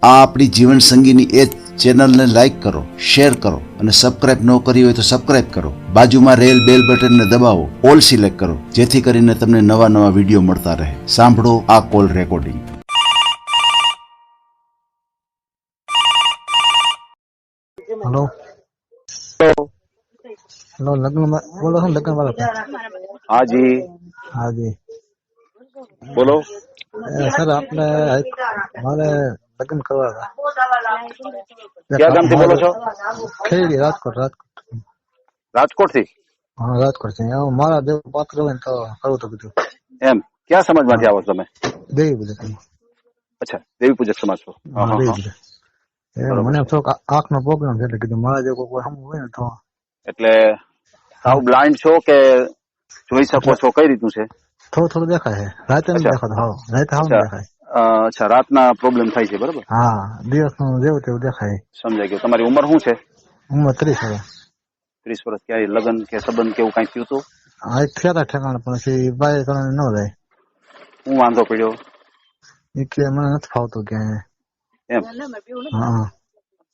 આ આપણી જીવન સંગીની એ ચેનલને લાઈક કરો, શેર કરો અને સબસ્ક્રાઇબ ન કરી હોય તો સબસ્ક્રાઇબ કરો. બાજુમાં રહેલ બેલ બટનને દબાવો, ઓલ સિલેક્ટ કરો, જેથી કરીને તમને નવા નવા વિડીયો મળતા રહે. સાંભળો આ કોલ રેકોર્ડિંગ. હેલો હેલો લગ્ન બોલો છો લગ્ન વાળા? हाँ जी હા જી बोलो. સર આપણે મારે લગ્ન કરવા હતા. क्या गाम થી बोलो છો? ખેડી રાજકોટ. રાજકોટ થી. હા રાજકોટ છે. મારા જેવું પાત્ર હોય ને તો કરવું તો બધું એમ ક્યાં સમાજ માંથી આવો છો તમે? દેવી બધું. અચ્છા, દેવી પૂજક સમાજ છો. હા, હા, દેવી હા. બધું બરોબર મને છે. થોડોક આંખ નો પ્રોબ્લેમ છે એટલે કીધું મારા જેવું કોઈ હમું હોય ને તો એટલે સાવ બ્લાઇન્ડ છો કે જોઈ શકો એટલે છો? કઈ રીતનું છે? થોડું દેખાય છે. રાતે નથી અચ્છા, દેખાતો. હાવ રાતે હાવ અચ્છા, દેખાય. અચ્છા, રાતના પ્રોબ્લેમ થાય છે. બરોબર, હા દિવસ નું જેવું તેવું દેખાય. સમજાઈ ગયું. તમારી ઉંમર શું છે? ઉંમર 30 હવે. 30 વર્ષ. ક્યાંય લગ્ન કે સંબંધ કેવું કઈ થયું હતું? હા એક થયા ઠેકાણે પણ પછી બાય કરીને ન જાય. હું વાંધો પડ્યો એ કે મને નથી ફાવતું કે એમ? હા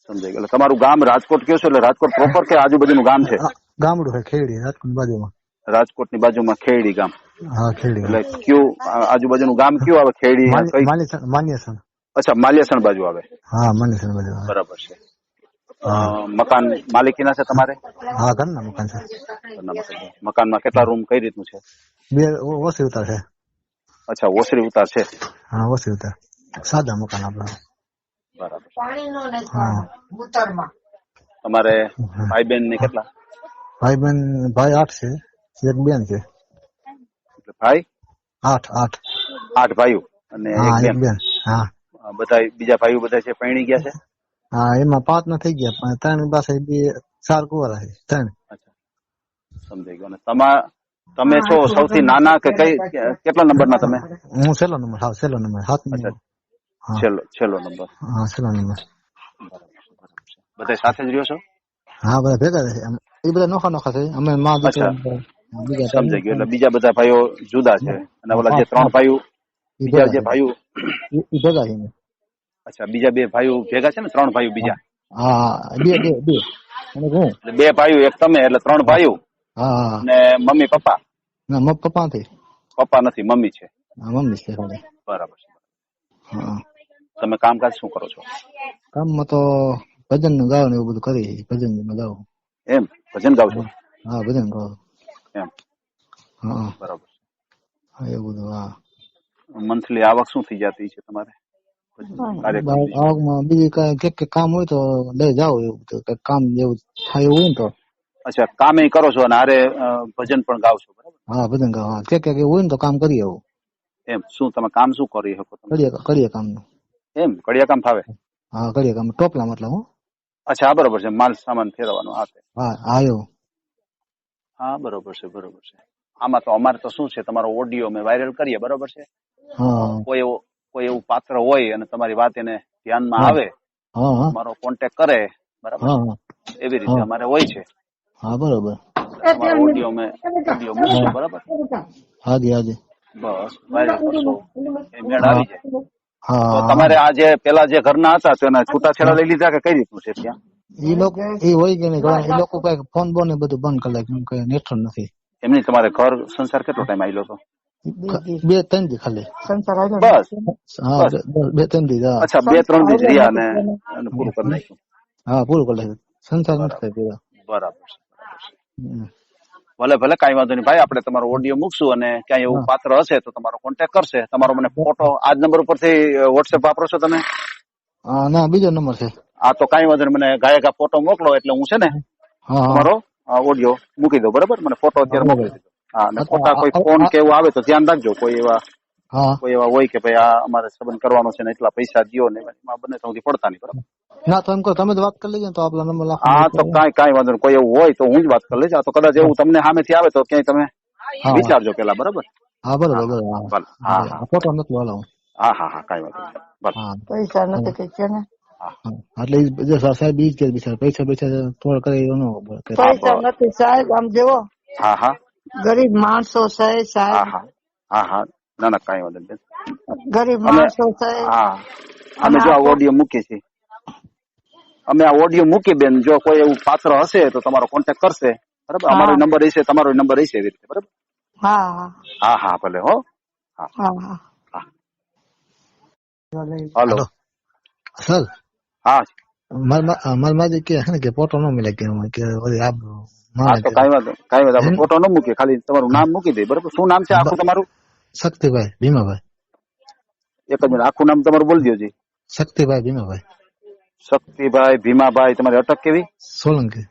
સમજાઈ ગયું. એટલે તમારું ગામ રાજકોટ કયો છો? એટલે રાજકોટ પ્રોપર કે આજુબાજુનું ગામ છે? ગામડું છે ખેડી રાજકોટ બાજુમાં. રાજકોટની બાજુમાં ખેડી ગામ. હા ખેડી ગામ. એટલે કયું આજુબાજુનું ગામ કયું આવે? ખેડી કઈ? માન્યસણ. અચ્છા, માલિયાસણ બાજુ આવે. હા માન્યસણ બાજુ આવે. બરાબર છે. હા મકાન માલિકીના છે તમારે? હા ઘરના મકાન છે. ઘરના મકાન. મકાનમાં કેટલા રૂમ, કઈ રીતનું છે? બે ઓછી ઉતાર છે. અચ્છા, ઓસરી ઉતાર છે. હા ઓછી ઉતાર. સાદા મકાન આપડા. બરાબર. હા તમારે ભાઈ બહેન ને કેટલા? ભાઈ 8 છે. એક બેન છે. એટલે ભાઈ 8. 8 ભાઈઓ અને એક હા એક બેન. બેન. હા બધા બીજા ભાઈઓ બધા છે પરણી ગયા છે? હા એમાં 5 ના થઈ ગયા પણ 3 પાસે 4 કુંવારા છે. 3. અચ્છા, સમજાઈ ગયો. અને તમે છો સૌથી નાના કે કઈ કેટલા નંબરના તમે? હું છેલ્લો નંબર. હા છેલ્લો નંબર. 7 અચ્છા, નંબર. હા છેલ્લો નંબર. હા છેલ્લો નંબર. બધા સાથે જ રહ્યો છો? હા બધા ભેગા છે. એ બધા નોખા છે. અમે માં દીકરો અચ્છા, બીજા સમજાઈ ગયું. એટલે બીજા બધા ભાઈઓ જુદા છે અને ઓલા જે 3 ભાઈઓ, એ બીજા ભેગા જે છે. ભાઈઓ. એ ભેગા છે. અચ્છા, બીજા 2 ભાઈઓ ભેગા છે ને? 3 ભાઈઓ બીજા. હા બે અને હું. એટલે 2 ભાઈઓ એક તમે, એટલે 3 ભાઈઓ. હા અને મમ્મી પપ્પા? ના મત પપ્પા નથી. પપ્પા નથી, મમ્મી છે. હા મમ્મી છે ખાલી. બરાબર છે. હા તમે કામકાજ શું કરો છો? કામમાં તો ભજન નું ગાવ ને એવું બધું કરી. ભજન માં ગાવ. એમ ભજન ગાવ છો? હા ભજન ગાવ. એમ, હા બરાબર. એવું બધું. હા મંથલી આવક શું થઈ જતી છે તમારે કાર્યક્રમની? આવકમાં બીજું કઈ કામ હોય તો લઈ જાવ. એવું તો કઈ કામ જેવું થાય એવું હોય ને તો. અચ્છા, કામે કરો છો અને હારે ભજન પણ ગાવ છો? બરાબર. હા ભજન ગાવ. હા કે હોય ને તો કામ કરીએ આવું. એમ, શું તમે કામ શું કરી શકો તમે? કરીએ કામ નું. એમ, કડિયા કામ ફાવે? હા કરીએ કામ. ટોપલા મતલબ હું. અચ્છા, બરોબર છે. માલ સામાન ફેરવવાનો હાથે. હા એવું. હા, બરોબર છે, બરોબર છે. આમાં તો અમારે તો શું છે, તમારો ઓડિયો અમે વાયરલ કરીએ, બરોબર છે. હા કોઈ એવું પાત્ર હોય અને તમારી વાત એને ધ્યાનમાં હા આવે, હા તમારો કોન્ટેક્ટ કરે, બરાબર છે. હા એવી રીતે હા અમારે હોય છે. હા બરોબર. તમારો ઓડિયો મૂકશું, બરાબર. હાજી હાજી. બસ વાયરલ કરશો એ મેળ હા આવી જાય. તો હા તમારે આ જે પેલા જે ઘરના હતા તેના છૂટાછેડા લઈ લીધા કે કઈ રીતનું છે ત્યાં? એ લોકો એ હોય કે નહીં, એ લોકો કઈ ફોન બોન ને બધું બંધ કરી નાખ્યું. કઈ નેટવર્ક નથી. એમની તમારે ઘર સંસાર કેટલો ટાઈમ આવેલો હતો? 2-3 દી ખાલી. બસ હા બસ 2-3 દી. હા અચ્છા, 2-3 દી જ રહ્યા અને પૂરું કરી નાખ્યું. હા પૂરું કરી નાખ્યું. સંસાર નથી બરાબર, થાય પૂરા. બરાબર છે. ભલે ભલે, કઈ વાંધો નહીં ભાઈ. આપણે તમારો ઓડિયો મૂકશું અને ક્યાંય એવું હા પાત્ર હશે તો તમારો કોન્ટેક્ટ કરશે. તમારો મને ફોટો આ જ નંબર ઉપરથી વોટ્સએપ વાપરો છો તમે? ના બીજો નંબર છે. હા, તો કઈ વાંધો નહીં. મને ગાયકા ફોટો મોકલો એટલે હું છે ને હા હા તમારો ઓડિયો મૂકી દો, બરાબર. મને ફોટો અત્યારે મોકલી દીધો. હા, અને ફોટા કોઈ ફોન હા કે એવું આવે તો ધ્યાન રાખજો. કોઈ હા એવા હોય કે ભાઈ આ અમારે સંબંધ કરવાનો છે ને એટલા પૈસા દ્યો ને, એમાં બને સુધી પડતા નહીં, બરાબર. ના તો એમ કહો તમે જ વાત કરી લેજો તો આપણા નંબર લાખો. હા, તો કઈ વાંધો નહીં. કોઈ એવું હોય તો હું જ વાત કરી લઈશ. આ તો કદાચ એવું તમને સામેથી આવે તો ક્યાંય તમે હા વિચારજો પેલા, બરાબર. હા હા, બરોબર હા, બરોબર. ભલે. હા, હા, ફોટો નથી વાળો. હા, હા, હા, કઈ વાંધો નહીં. ભલે. હા પૈસા નથી કઈ છે ને. હા, એટલે જો સાહેબ ઈ જ કે બિચારા પૈસા થોડા કરે એનો પૈસા નથી સાહેબ. આમ જેવો હા, હા, ગરીબ માણસો છે સાહેબ. હા, હા, હા, હા. ના ના, કઈ વાંધો નહીં. ગરીબ અમે માણસો છે. હા અમે જો આ આપો. ઓડિયો મૂકીએ છીએ, અમે આ ઓડિયો મૂકી બેન, જો કોઈ એવું પાત્ર હશે તો તમારો કોન્ટેક્ટ કરશે, બરાબર? હા. અમારો નંબર હશે, તમારો નંબર હશે, એવી રીતે, બરાબર? હા હા હા હા ભલે હો. હા હા હા. ભલે. હલો. હાલો સર, હા મારી માજી કે હે ને કે ફોટો ન મળે કે ઓલી આપ હા માણે તો કે કઈ વાંધો આપણે એમ? ફોટો ન મૂકીએ, ખાલી તમારું નામ મૂકી દઈએ, બરાબર? શું નામ છે આખું તમારું? શક્તિભાઈ ભીમાભાઈ. એક જ મિનિટ, આખું નામ તમારું બોલી દો જી. શક્તિભાઈ ભીમાભાઈ શક્તિભાઈ ભીમાભાઈ, તમારી અટક કેવી? સોલંકી.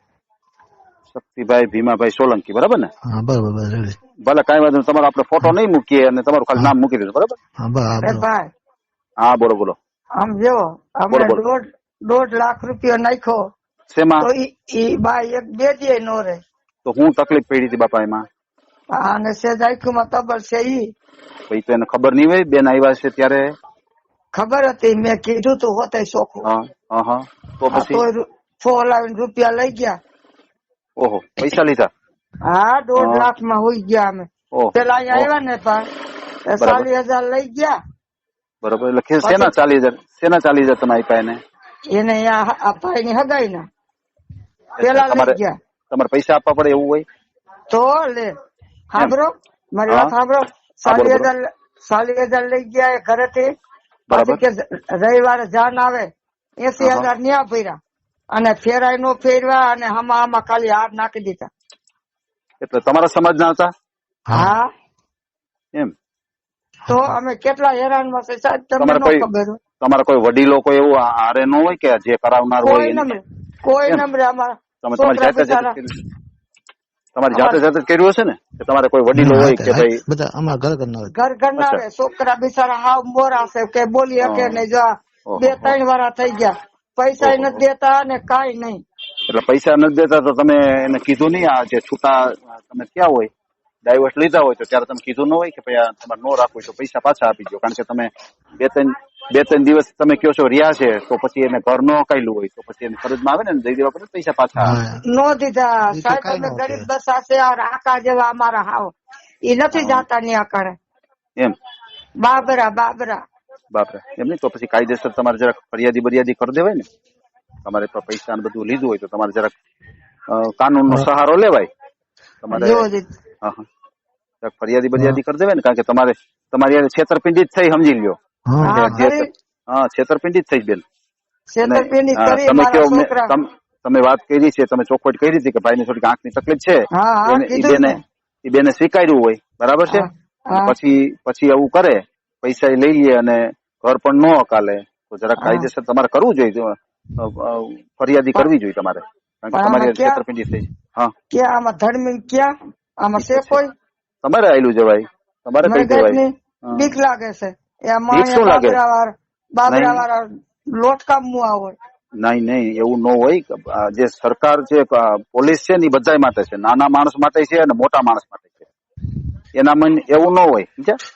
શક્તિભાઈ ભીમાભાઈ સોલંકી, બરાબર ને? હા બરાબર બરાબર રેડી. ભલે કઈ વાંધો નહીં, તમારો આપણે ફોટો નહીં મૂકીએ અને તમારું ખાલી નામ મૂકી દેજો, બરાબર? હા બરાબર. એ ભાઈ હા બોલો બોલો. આમ જો અમે બોલો. દોઢ લાખ રૂપિયા નાખ્યો શેમાં? તો ઈ બાઈ એક બે દે નો રે. તો હું તકલીફ પડી હતી બાપા એમાં? અને સેજ આંખમાં તબર છે ઈ ભાઈ તો એને ખબર નહીં હોય, બેન આવ્યા છે ત્યારે? ખબર હતી, મેં કીધું તું હોતે ચોખ્ખું. હા હા હા. તો હા પછી? તો ફોન લાવીને રૂપિયા લઈ ગયા. ઓહો, પૈસા લીધા? હા 1.5 હા. લાખ માં હોઈ ગયા અમે. ઓહો, પેલા અહીંયા ઓહો. આવ્યા ને પણ બરાબર 40,000 લઈ ગયા. બરાબર. એટલે શેના 40,000? શેના 40,000 તમે આપ્યા એને? એને અહીંયા આ ભાઈ ની હગાઈ ના પેલા લઈ તમારે ગયા. તમારે પૈસા આપવા પડે એવું હોય? તો લે સાંભળો મારી હા. વાત સાંભળો. હા, બોલો, બોલો. 40,000 લઈ ગયા એ ઘરેથી. બરાબર. પાછી કે રવિવારે જાન આવે 80,000 ન્યા ભર્યા અને ફેરાય નો ફેરવા અને આમાં ખાલી હાથ નાખી દીધા. એટલે તમારા સમાજના હતા હા એમ? તો અમે કેટલા હેરાન માં છે સાહેબ, તમને તમારે નો કોઈ ખબર હોય. તમારા કોઈ વડીલો કોઈ એવું હારે ન હોય કે જે કરાવનાર હોય કોઈ એને? નમરે કોઈ એમ? નમરે અમારા તમે તમારી છોકરા જાતે જ બિચારા કર્યું? તમારી જાતે જ કર્યું હશે ને? કે તમારે કોઈ વડીલો હોય કે ભાઈ? બધા અમારા ઘર ઘરના હોય. ઘર ના અચ્છા. રે છોકરા બિચારા હાવ મોરા છે કે બોલી શકે હા. નહીં. જો આ ઓહો, 2-3 વાર થઈ ગયા, પૈસા ઓહો. નથી દેતા ને કાઈ નહીં. એટલે પૈસા નથી દેતા તો તમે એને કીધું નહીં? આ જે છૂટા તમે ક્યાં હોય, ડાયવર્સ લીધા હોય તો ત્યારે તમે કીધું ન હોય કે ભાઈ આ તમારે નો રાખવું હોય તો પૈસા પાછા આપી દો? કારણ કે તમે બે ત્રણ દિવસ તમે કયો છો રહ્યા છે, તો પછી એને ઘર નો કાઢલું હોય તો પછી એને ફરજમાં આવે ને દઈ દેવા પડે પૈસા પાછા. હા નો દીધા ઈ તો સાહેબ. કાંઈ અમે ન ગરીબ કહેવાય. બસા છે આ રાકા જેવા અમારા હાવ ઈ નથી જાતા ન્યા કરે. એમ? બાબરા બાપરે. એમ નહીં તો પછી કાયદેસર તમારે જરાક ફરિયાદી બરિયાદી કરી દેવાય ને. તમારે તો પૈસા ને બધું લીધું હોય તો તમારે જરાક કાનૂનનો સહારો લેવાય. તમારે જો દીધ. હા હા, જરાક ફરિયાદી બરિયાદી કરી દેવાય ને. કારણ કે તમારી યાર છેતરપિંડી જ થઈ, સમજી લ્યો. હા હા જે કરી છેતરપિંડી જ થઈ બેન. અને છેતરપિંડી હા, કરી તમે મારા કયો છોકરા. તમે વાત કરી છે, તમે ચોખવટ કરી હતી કે ભાઈને થોડીક આંખની તકલીફ છે, હા હા કીધું ને. એ બેને સ્વીકાર્યું હોય, બરાબર છે. હા પછી આવું કરે, પૈસા લઈ લે અને ઘર પણ ન અકાલે, તો જરાક હા. કાયદેસર તમારે કરવું જોઈએ, ફરિયાદી કરવી જોઈએ તમારે. કારણ કે પણ તમારી આમાં ક્યાં છેતરપિંડી થઈ. હા, ક્યાં આમાં ધર્મી ક્યાં આમાં છે કોઈ? તમારે આયલું જવાય, તમારે મને કહી દેવાય. ની હા. બીક લાગે છે. એમાં બીક શું લાગે? બાબરા વાળા લોટકા મુઆ હોય. નહીં એવું ન હોય. જે સરકાર છે, પોલીસ છે ને એ બધા માટે છે. નાના માણસ માટે છે અને મોટા માણસ માટે છે. એના મન એવું ન હોય, સમજ્યા?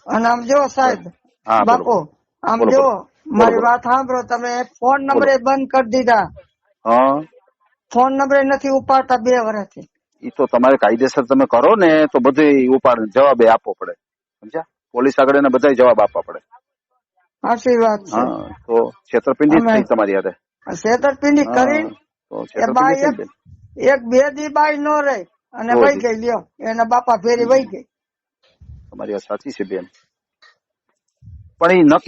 અને આમ જો સાહેબ હા, બોલો, બાપુ બોલો. આમ બોલો, જો બોલો. મારી બોલો. વાત સાંભળો. તમે ફોન નંબરે બંધ કરી દીધા. હા, ફોન નંબરે નથી ઉપાડતા 2 વર્ષથી. એ તો તમારે કાયદેસર તમે કરો ને તો બધું ઉપાડ જવાબ આપવો પડે, સમજ્યા? પોલીસ આગળ એને બધા જવાબ આપવા પડે. સાચી વાત છે. હા, તો છેતરપિંડી જ અમે થઈ તમારી હારે. છેતરપિંડી હા, કરી તો એ છેતરપિંડી બાઈ થઈ બેન. એક બે દી બાઈ નો રહી અને જો વહી જી, ગઈ. લ્યો એના બાપા ફેરી વહી ગઈ. તમારી વાત સાચી છે બેન. પણ એ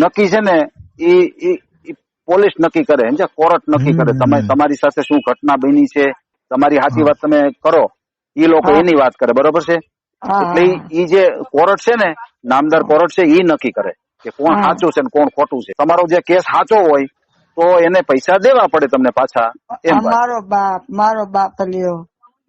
નક્કી છે ને, એ પોલીસ નક્કી કરે, સમજ્યા? કોર્ટ નક્કી કરે. તમારી સાથે શું ઘટના બની છે, તમારી સાચી વાત તમે કરો, એ લોકો હા એની વાત કરે, બરોબર છે? હા એટલે ઈ જે કોર્ટ છે ને, નામદાર કોર્ટ છે, ઈ નક્કી કરે કે કોણ હા. સાચું છે ને કોણ ખોટું છે. તમારો જે કેસ સાચો હોય તો એને પૈસા દેવા પડે તમને પાછા, એમ આ વાત. મારો બાપ લ્યો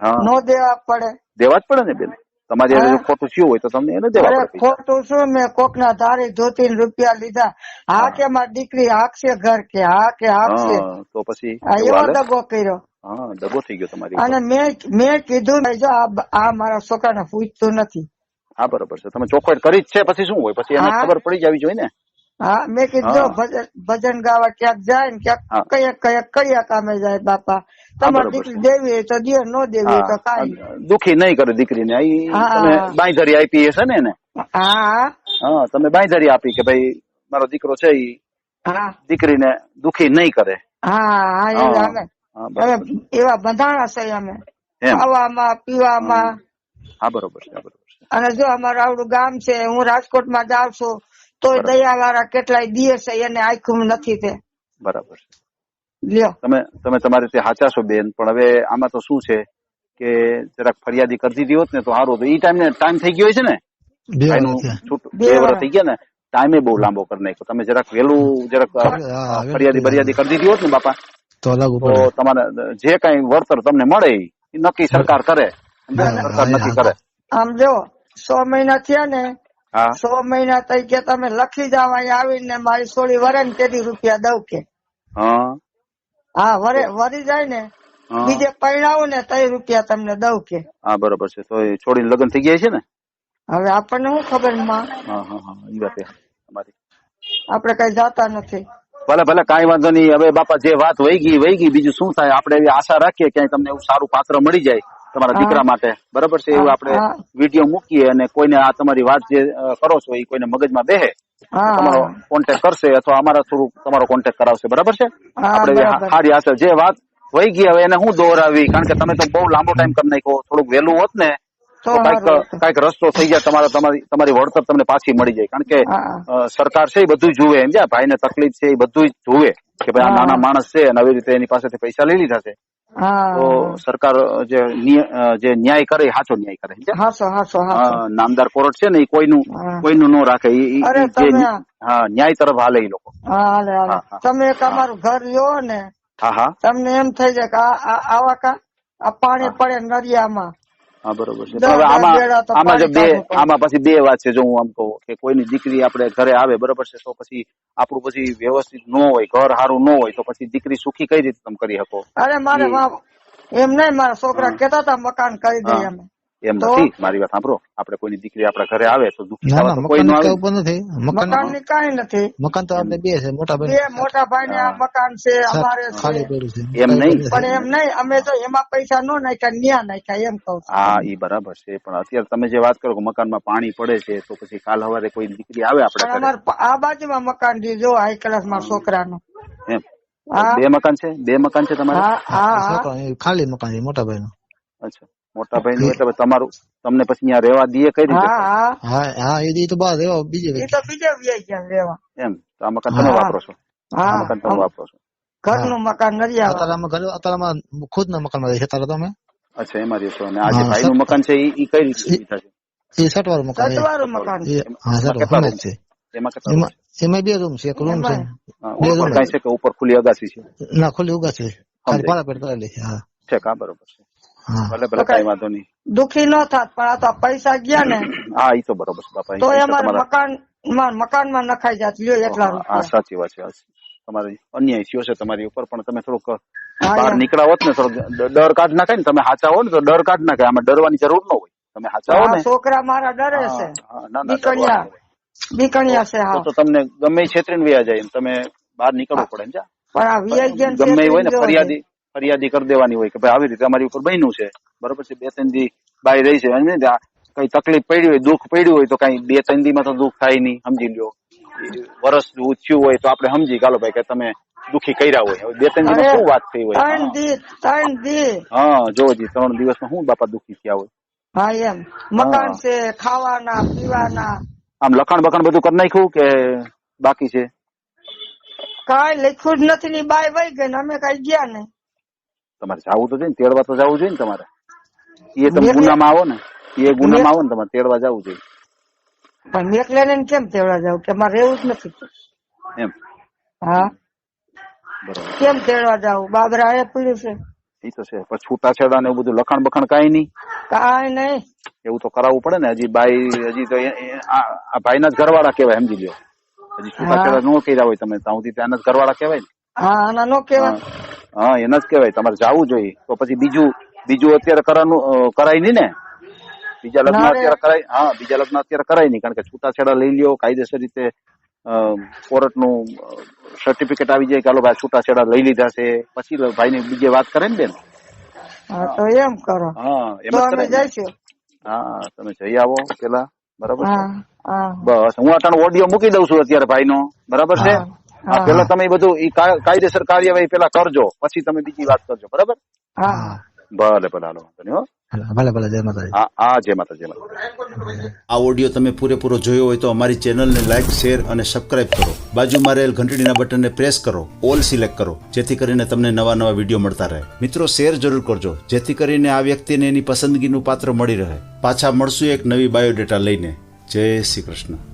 હા, નો દેવા પડે. દેવા જ પડે ને બેન. તમારી હારે હા? જો ખોટું થયું હોય તો તમને એને દેવા અરે પડે પૈસા. ખોટું શું, મેં કોક ના ધારી ધોતી રૂપિયા લીધા. હા હા. કે મારી દીકરી હાકશે ઘર કે હા કે હાકશે. હા, તો પછી આ એવું એવો હાલે. દગો કર્યો. હા, દગો થઈ ગયો તમારી ઉપર. અને મેં કીધું ને, જો આ મારા છોકરાને પૂછતું નથી. હા, બરોબર છે. તમે ચોખવટ કરી જ છે, પછી શું હોય? પછી એને હા ખબર પડી જવી જોઈએ ને. હા મેં કીધું જો હા. ભજન ગાવા ક્યાંક જાય ને હા. ક્યાંક કયા કામે જાય બાપા. હા, તમારી બરોબર છે. દીકરી દેવી હોય તો દે, નો દેવી હોય તો કાંઈ નહીં. દુખી નહીં કરે દીકરીને. તમે હા બાંયધરી આપી હશે ને એને? હા હા, તમે બાંયધરી આપી કે ભાઈ મારો દીકરો છે, હા દીકરીને દુખી નહીં કરે. હા હા એવા અમે હા, હવે બરાબર. એવા બંધાણા છે અમે એમ. ખાવામાં પીવામાં. હા, બરોબર છે, બરોબર છે. અને જો અમારું આવડું ગામ છે, હું રાજકોટમાં જાઉં છું તોય બરાબર. દયા વાળા કેટલાય દીએ છે એને આખું નથી તે બરાબર છે. લ્યો. તમે તમારી રીતે સાચા છો બેન, પણ હવે આમાં તો શું છે કે જરાક ફરિયાદી કરી દીધી હોત ને તો સારું હતું. ટાઈમ થઈ ગયો છે ને 2 ભાઈનું વર્ષ થયા. છૂટું 2 બે વર્ષ વર્ષ. થઈ ગયા ને, ટાઈમે બહુ લાંબો કરી નાખ્યો. તમે જરાક વહેલું હા, ફરિયાદી બરિયાદી કરી દીધી હોત ને બાપા, તો લાગુ તો પડે. તમારે જે કઈ વળતર તમને મળે એ નક્કી સરકાર કરે. હા, સરકાર હા, નક્કી હા. કરે. આમ જો 6 મહિના થયા ને, હા 6 મહિના થઈ કે તમે લખી જાવ અહીંયા આવીને મારી સોળી વરે ને તેથી રૂપિયા દઉં કે. હા હા વરી જાય ને હા. બીજે પરણાવું ને તઈ રૂપિયા તમને દઉં કે. હા, બરોબર છે. તો એ છોડીને લગ્ન થઈ ગયા છે ને? હવે આપણને શું ખબર માં, હા હા હા, એ વાત તમારી. આપણે કઈ જાતા નથી. ભલે ભલે, કાંઈ વાંધો નહીં. હવે બાપા જે વાત વહી ગઈ, બીજું શું થાય. આપણે એવી આશા રાખીએ ક્યાંય તમને એવું સારું પાત્ર મળી જાય તમારા હા. દીકરા માટે, બરાબર છે. એવું આપણે હા વિડીયો મૂકીએ અને કોઈને આ તમારી વાત જે કરો છો એ કોઈને મગજમાં બેહે હા તમારો કોન્ટેક્ટ કરશે અથવા અમારા થ્રુ તમારો કોન્ટેક્ટ કરાવશે, બરાબર છે. હા આપણે બરાબર. સારી આશા. જે વાત વહી ગઈ હવે એને હું દોહરાવી, કારણ કે તમે તો બહુ લાંબો ટાઈમ કરી નાખ્યો. થોડુંક વહેલું હોત ને તો તો સારું હતું. કઈક રસ્તો થઈ જાય, તમારી વળતર તમને પાછી મળી જાય. કારણ કે હા સરકાર છે એ બધું જુએ, એમ ભાઈ ને તકલીફ છે એ બધું જ જુએ કે ભાઈ આ હા. નાના માણસ છે અને આવી રીતે એની પાસેથી પૈસા લઈ લીધા છે. તો હા સરકાર જે ન્યાય કરે એ સાચો ન્યાય કરે, સમજ્યા? હાસો હાસો હાસો. નામદાર કોર્ટ છે ને એ હા. કોઈનું ન રાખે. અરે જે તમે ન્યાય તરફ હાલે એ લોકો. હા હાલે હાલે. હા, હા. તમે એક અમારું ઘર લ્યો ને હા હા તમને એમ થઈ જાય કે આવા કા આ પાણી પડે નરિયામાં હા, બરોબર છે. પણ દર હવે દર બેડા તો આમાં પાણી કાઢવું પડે. આમાં પછી બે વાત છે. જો હું આમ કહું કે કોઈની દીકરી આપણે ઘરે આવે, બરોબર છે, તો પછી આપણું પછી વ્યવસ્થિત ન હોય, ઘર સારું ન હોય, તો પછી દીકરી સુખી કઈ રીતે તમે કરી શકો? અરે મારે એમ નહીં, મારા છોકરા હા. કેતા હતા મકાન કરી દઈએ અમે. એમ તો નથી, મારી વાત સાંભળો. આપણે કોઈની દીકરી આપણા ઘરે આવે તો દુઃખી ના થવા ના, તો કોઈ મકાન ન જ આવે કઈ ને. ઉપર નથી. મકાન ની કઈ નથી. મકાન તો આપણે 2 છે, મોટા બે ભાઈ મોટા ભાઈ ને આ મકાન છે, અમારે છે. ખાલી પડ્યું છે. એમ કઈ નહીં. ઉપર પણ નથી. એમ નહીં, અમે તો એમાં પૈસા નો નાખ્યા, ન્યા નાખ્યા એમ કઉ છું. હા, એ બરાબર છે. પણ અત્યારે તમે જે વાત કરો કે મકાનમાં પાણી પડે છે, તો પછી કાલ સવારે કોઈ દીકરી આવે આપણા પણ ઘરે. અમારે આ બાજુમાં મકાન છે જો હાઈ ક્લાસ માં છોકરાનું. એમ હા 2 મકાન છે? 2 મકાન છે તમારે? હા હા હા છોકરા એ ખાલી મકાન છે મોટા ભાઈ નું. અચ્છા, મોટા ભાઈ નું. એટલે તમને પછી અહીંયા રહેવા દઈએ કઈ રીતે? હા હા. હા હા, એ તો બહાર રહેવા બીજે એ તો બીજે વ્યાઈ ગયા લેવા. એમ તો આ મકાન તમે હા. વાપરો છો? આ હા મકાન તમે વાપરો છો? ઘરનું મકાન નરિયા. અત્યારમાં ખુદ ના મકાન માં રહે છે અત્યારે તમે. અચ્છા, એમાં રહેશો. અને આ જે હા, ભાઈનું મકાન છે એ કઈ રીતે સુવિધા છે? એ 60 વાળું મકાન છે. સટવાળું મકાન છે. હા, એમાં 60 કેટલા વાળું રૂમ છે. એમાં કેટલા રૂમ એમાં 2 રૂમ છે, એક રૂમ છે. એમાં બે ઉપર રૂમ કઈ છે કે ઉપર ખુલ્લી અગાસી છે? ના, ખુલ્લી ઉગા છે. ખાલી સમજાય. પારાપેટ કરેલી છે. હા છે કા? બરોબર છે. હા. ભલે તો ભલે, કઈ વાંધો નહીં. દુખી ન થાત, પણ આ તો પૈસા ગયા ને હા, એ તો બરોબર છે બાપા. એ તો પૈસા અમારે તમારા. મકાન માં નખાઈ જાત. લ્યો એટલા હા, રૂપિયા. સાચી વાત છે. તમારી અન્યાય થયો છે તમારી ઉપર, પણ તમે થોડુંક હા બહાર એમ. નીકળ્યા હોત ને, થોડોક ડર કાઢ નાખે ને. તમે હાચા હો ને તો ડર કાઢ નાખે. આમાં ડરવાની જરૂર ન હોય. તમે હાચા હો આ ને. છોકરા મારા ડરે હા છે. હા, ના ના, બીકણિયા ડરવાનું હોય. બીકણિયા છે હા. તો તમને ગમે એ છેતરીને વ્યા જાય એમ તમે બહાર નીકળવું પડે એમ. પણ આ વીઆઈ ગયા ગમે એ હોય ને, છે. ફરિયાદી કરી દેવાની હોય કે ભાઈ આવી રીતે અમારી ઉપર બન્યું છે, બરોબર છે. 2-3 દી બાઈ રહી છે અને કઈ તકલીફ પડી હોય, દુઃખ પડ્યું હોય, તો કઈ 2-3 દી માં તો દુઃખ થાય નહીં, સમજી લ્યો. વર્ષ થયું હોય તો આપણે સમજી ગાલો ભાઈ કે તમે દુઃખી કર્યા હોય. હવે 2-3 દી માં શું વાત થઈ હોય? 3 દી. હા, જોજી 3 દિવસમાં શું બાપા દુઃખી થયા હોય? હા એમ. મકાન છે, ખાવાના પીવાના. આમ લખાણ બખાણ બધું કરી નાખ્યું કે બાકી છે? કઈ લખ્યું જ નથી ની બાય વહી ગઈ ને અમે કઈ ગયા ને. તમારે જવું તો જોઈએ ને, તેડવા તો જવું જોઈએ ને તમારે. એ તમે ગુનામાં આવો ને, ગુનામાં આવો ને, તમારે તેડવા જવું જોઈએ. પણ મેકલે ને કેમ તેડવા જાવ કે મારે રહેવું જ નથી એમ. હા બરોબર. કેમ તેડવા જાવ? બાબરા એ પીડ્યું છે. એ તો છે. પણ છૂટાછેડા ને એવું બધું લખાણ બખાણ કઈ નહીં? કઈ નહીં. એવું તો કરાવવું પડે ને. હજી તો આ ભાઈના જ ઘરવાળા કહેવાય, સમજી લ્યો. હજી છૂટાછેડા ન કર્યા હોય તમે ત્યાં સુધી ત્યાંના જ ઘરવાળા કહેવાય ને. હા આના નો કેવાય. હા, એના જ કહેવાય. તમારે જવું જોઈએ. તો પછી બીજું અત્યારે કરાય નહીં ને. બીજા લગ્ન અત્યારે કરાય? હા, બીજા લગ્ન અત્યારે કરાય નહીં, કારણ કે છૂટાછેડા લઈ લ્યો કાયદેસર રીતે. કોર્ટ નું સર્ટિફિકેટ આવી જાય કે હાલો ભાઈ છૂટાછેડા લઈ લીધા છે, પછી ભાઈ ની બીજે વાત કરે ને બેન. હા તો એમ કરો. હા, એમ તો જ અમે કરે ને. જઈશું. હા, તમે જઈ આવો પેલા, બરાબર છે. હા હા બસ હું અટાણે ઓડિયો મૂકી દઉં છું અત્યારે ભાઈ નો, બરાબર છે. હા, પેલા તમે એ બધું ઈ કાયદેસર કાર્યવાહી પેલા કરજો, પછી તમે બીજી વાત કરજો, બરાબર? હા ભલે ભલે, હાલો વાંધો નહીં, હો. ભલે ભલે, જય માતાજી. હા હા, જય માતા, જય માતા. આ ઓડિયો તમે પૂરેપૂરો જોયો હોય તો અમારી ચેનલને લાઈક, શેર અને સબસ્ક્રાઇબ કરો. બાજુમાં રહેલ ઘંટડીના બટનને પ્રેસ કરો, ઓલ સિલેક્ટ કરો, જેથી કરીને તમને નવા નવા વિડીયો મળતા રહે. મિત્રો, શેર જરૂર કરજો, જેથી કરીને આ વ્યક્તિને એની પસંદગીનું પાત્ર મળી રહે. પાછા મળશું એક નવી બાયોડેટા લઈને. જય શ્રી કૃષ્ણ.